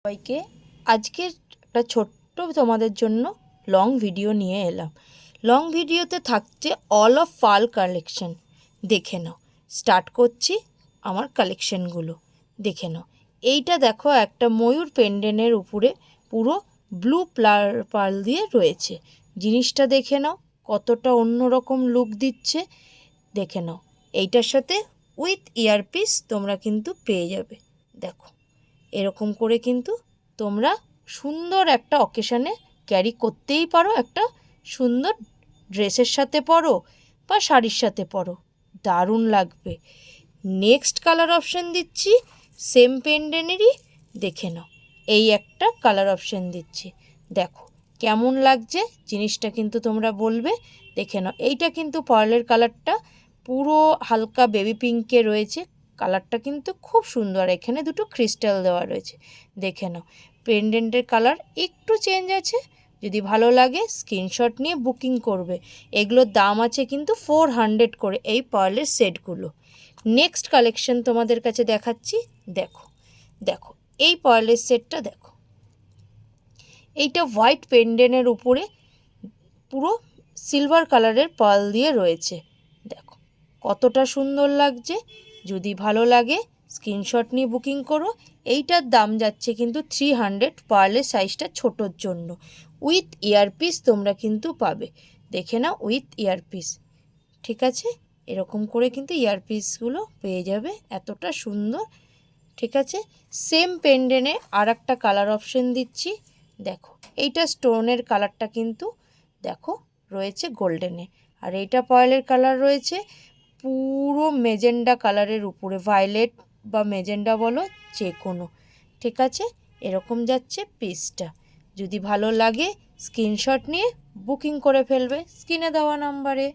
সবাইকে আজকে একটা ছোট্ট তোমাদের জন্য লং ভিডিও নিয়ে এলাম। লং ভিডিওতে থাকছে অল অফ ফাল কালেকশন। দেখে নাও, স্টার্ট করছি আমার কালেকশনগুলো। দেখে নাও, এইটা দেখো একটা ময়ূর পেন্ডেন্টের উপরে পুরো ব্লু পার্ল দিয়ে রয়েছে। জিনিসটা দেখে নাও কতটা অন্যরকম লুক দিচ্ছে। দেখে নাও, এইটার সাথে উইথ ইয়ারপিস তোমরা কিন্তু পেয়ে যাবে। দেখো, এরকম করে কিন্তু তোমরা সুন্দর একটা অকেশানে ক্যারি করতেই পারো। একটা সুন্দর ড্রেসের সাথে পরো বা শাড়ির সাথে পরো, দারুণ লাগবে। নেক্সট কালার অপশান দিচ্ছি সেম পেন্ডেন্টেরই। দেখে নাও, এই একটা কালার অপশান দিচ্ছি। দেখো কেমন লাগছে জিনিসটা কিন্তু তোমরা বলবে। দেখে নাও, এইটা কিন্তু পার্লের কালারটা পুরো হালকা বেবি পিঙ্কে রয়েছে। কালারটা কিন্তু খুব সুন্দর। এখানে দুটো ক্রিস্টাল দেওয়া রয়েছে। দেখে নাও, পেন্ডেন্টের কালার একটু চেঞ্জ আছে। যদি ভালো লাগে স্ক্রিনশট নিয়ে বুকিং করবে। এগুলোর দাম আছে কিন্তু 400 করে এই পার্লের সেটগুলো। নেক্সট কালেকশন তোমাদের কাছে দেখাচ্ছি। দেখো দেখো, এই পার্লের সেটটা দেখো। এইটা হোয়াইট পেন্ডেন্টের উপরে পুরো সিলভার কালারের পার্ল দিয়ে রয়েছে। দেখো কতটা সুন্দর লাগছে। যদি ভালো লাগে স্ক্রিনশট নিয়ে বুকিং করো। এইটার দাম যাচ্ছে কিন্তু 300, পার্লের সাইজটা ছোটোর জন্য। উইথ ইয়ারপিস তোমরা কিন্তু পাবে। দেখে নাও, উইথ ইয়ারপিস। ঠিক আছে, এরকম করে কিন্তু ইয়ারপিসগুলো পেয়ে যাবে, এতটা সুন্দর। ঠিক আছে, সেম পেন্ডেন্টে আর একটা কালার অপশন দিচ্ছি। দেখো, এইটা স্টোনের কালারটা কিন্তু দেখো রয়েছে গোল্ডেনে, আর এইটা পার্লের কালার রয়েছে পুরো মেজেন্ডা কালারের উপরে, ভায়োলেট বা মেজেন্ডা বলো যে কোনো। ঠিক আছে, এরকম যাচ্ছে পিসটা। যদি ভালো লাগে স্ক্রিনশট নিয়ে বুকিং করে ফেলবে স্ক্রিনে দেওয়া নাম্বারে।